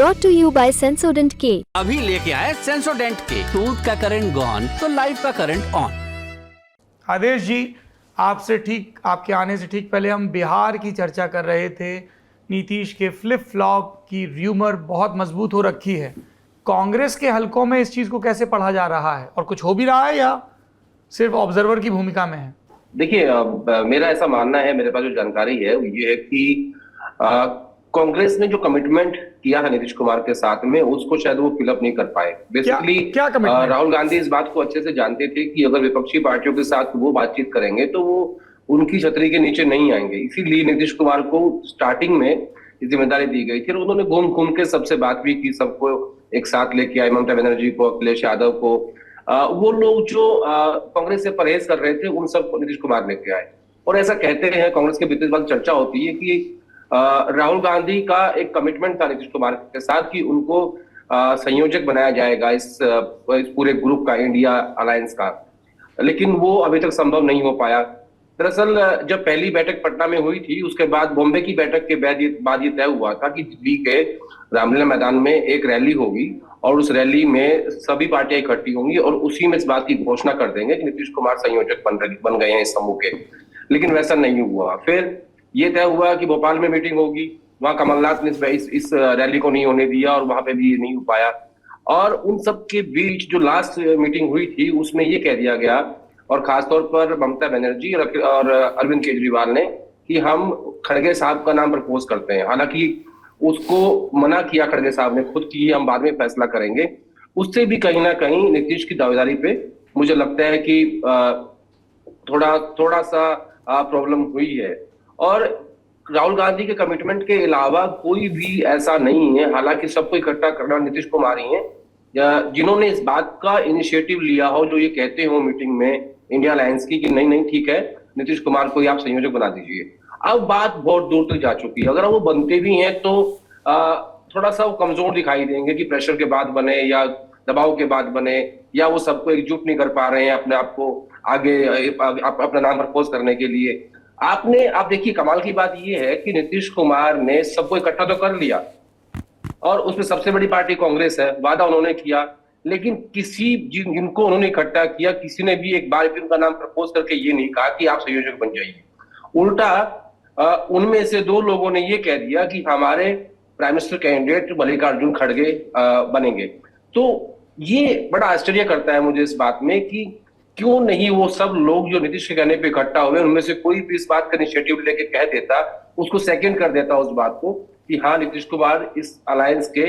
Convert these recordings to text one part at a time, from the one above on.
brought to you by Sensodyne K। अभी लेके आए सेंसोडेंट के, टूथ का करंट गॉन तो लाइफ का करंट ऑन। आदेश जी, आपके आने से ठीक पहले हम बिहार की चर्चा कर रहे थे। नीतीश के फ्लिप फ्लॉप की र्यूमर बहुत मजबूत हो रखी है। कांग्रेस के हलकों में इस चीज को कैसे पढ़ा जा रहा है और कुछ हो भी रहा है या सिर्फ ऑब्जर्वर की भूमिका में है? देखिए, मेरा ऐसा मानना है, मेरे पास जो जानकारी है वो ये है कि कांग्रेस ने जो कमिटमेंट किया है नीतीश कुमार के साथ में, उसको शायद वो फिलअप नहीं कर पाए। बेसिकली क्या राहुल गांधी इस बात को अच्छे से जानते थे कि अगर विपक्षी पार्टियों के साथ वो बातचीत करेंगे तो वो उनकी छतरी के नीचे नहीं आएंगे। इसीलिए नीतीश कुमार को स्टार्टिंग में जिम्मेदारी दी गई थी और उन्होंने घूम घूम के सबसे बात भी की, सबको एक साथ लेके आए, ममता बनर्जी को, अखिलेश यादव को। वो लोग जो कांग्रेस से परहेज कर रहे थे उन सबको नीतीश कुमार लेके आए। और ऐसा कहते हैं, कांग्रेस के भीतर बात चर्चा होती है कि राहुल गांधी का एक कमिटमेंट था नीतीश कुमार के साथ कि उनको संयोजक बनाया जाएगा इस पूरे ग्रुप का, इंडिया अलायंस का, लेकिन वो अभी तक संभव नहीं हो पाया। दरअसल जब पहली बैठक पटना में हुई थी, उसके बाद बॉम्बे की बैठक के बाद ये तय हुआ था कि दिल्ली के रामलीला मैदान में एक रैली होगी और उस रैली में सभी पार्टियां इकट्ठी होंगी और उसी में इस बात की घोषणा कर देंगे कि नीतीश कुमार संयोजक बन गए हैं इस समूह के। लेकिन वैसा नहीं हुआ। फिर ये तय हुआ कि भोपाल में मीटिंग होगी, वहां कमलनाथ ने इस रैली को नहीं होने दिया और वहां पे भी ये नहीं हो पाया। और उन सब के बीच जो लास्ट मीटिंग हुई थी उसमें ये कह दिया गया, और खासतौर पर ममता बनर्जी और अरविंद केजरीवाल ने, कि हम खड़गे साहब का नाम प्रपोज करते हैं। हालांकि उसको मना किया खड़गे साहब ने खुद कि हम बाद में फैसला करेंगे। उससे भी कहीं ना कहीं नीतीश की दावेदारी पे मुझे लगता है कि थोड़ा सा प्रॉब्लम हुई है। और राहुल गांधी के कमिटमेंट के अलावा कोई भी ऐसा नहीं है, हालांकि सबको इकट्ठा करना नीतीश कुमार ही है जिन्होंने इस बात का इनिशिएटिव लिया हो, जो ये कहते हो मीटिंग में इंडिया अलायंस की कि नहीं ठीक है, नीतीश कुमार को आप संयोजक बना दीजिए। अब बात बहुत दूर तक जा चुकी है। अगर वो बनते भी हैं तो थोड़ा सा वो कमजोर दिखाई देंगे कि प्रेशर के बाद बने या दबाव के बाद बने, या वो सबको एकजुट नहीं कर पा रहे हैं अपने आप को आगे अपना नाम प्रपोज करने के लिए। आप देखिए, कमाल की बात ये है कि नीतीश कुमार ने सबको इकट्ठा तो कर लिया और उसमें सबसे बड़ी पार्टी कांग्रेस है, वादा उन्होंने किया, लेकिन जिनको उन्होंने इकट्ठा किया, किसी ने भी एक बार भी उनका नाम प्रपोज करके ये नहीं कहा कि आप संयोजक बन जाइए। उल्टा उनमें से 2 लोगों ने ये कह दिया कि हमारे प्राइम मिनिस्टर कैंडिडेट मल्लिकार्जुन खड़गे बनेंगे। तो ये बड़ा आश्चर्य करता है मुझे इस बात में कि क्यों नहीं वो सब लोग जो नीतीश के कहने पे इकट्ठा हुए, उनमें से कोई भी इस बात का इनिशिएटिव लेके कह देता, उसको सेकंड कर देता उस बात को कि हाँ, नीतीश कुमार इस अलायंस के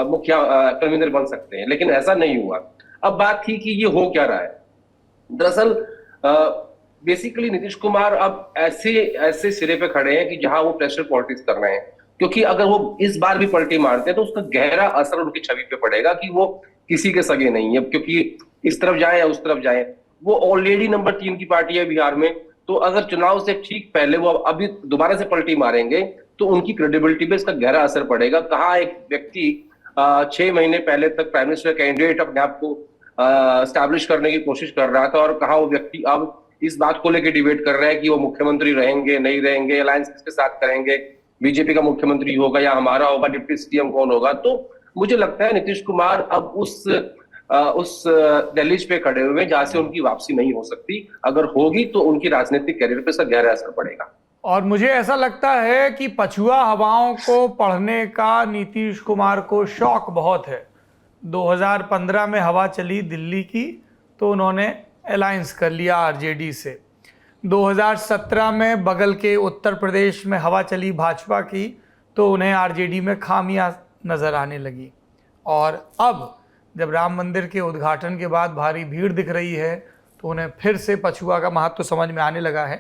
मुख्य कन्वीनर बन सकते हैं। लेकिन ऐसा नहीं हुआ। अब बात थी कि ये हो क्या रहा है। दरअसल बेसिकली नीतीश कुमार अब ऐसे सिरे पे खड़े हैं कि जहां वो प्रेशर पॉलिटिक्स कर रहे हैं, क्योंकि अगर वो इस बार भी पलटी मारते हैं तो उसका गहरा असर उनकी छवि पे पड़ेगा कि वो किसी के सगे नहीं है, क्योंकि इस तरफ जाए या उस तरफ जाए, वो ऑलरेडी नंबर 3 की पार्टी है बिहार में। तो अगर चुनाव से ठीक पहले वो अभी दोबारा से पलटी मारेंगे तो उनकी क्रेडिबिलिटी पे इसका गहरा असर पड़ेगा। कहाँ एक व्यक्ति 6 महीने पहले तक प्राइम मिनिस्टर कैंडिडेट अपने आप को स्टैब्लिश करने की कोशिश कर रहा था, और कहाँ वो व्यक्ति अब इस बात को लेकर डिबेट कर रहा है कि वो मुख्यमंत्री रहेंगे नहीं रहेंगे, अलायंस किसके साथ करेंगे, बीजेपी का मुख्यमंत्री होगा या हमारा होगा, डिप्टी सीएम कौन होगा। तो मुझे लगता है नीतीश कुमार अब उस दहलीज पे खड़े हुए जहां से उनकी वापसी नहीं हो सकती। अगर होगी तो उनकी राजनीतिक कैरियर पे इसका गहरा असर पड़ेगा। और मुझे ऐसा लगता है कि पछुआ हवाओं को पढ़ने का नीतीश कुमार को शौक बहुत है। 2015 में हवा चली दिल्ली की तो उन्होंने अलायंस कर लिया आरजेडी से। 2017 में बगल के उत्तर प्रदेश में हवा चली भाजपा की तो उन्हें आरजेडी में खामियां नज़र आने लगी। और अब जब राम मंदिर के उद्घाटन के बाद भारी भीड़ दिख रही है तो उन्हें फिर से पछुआ का महत्व समझ में आने लगा है।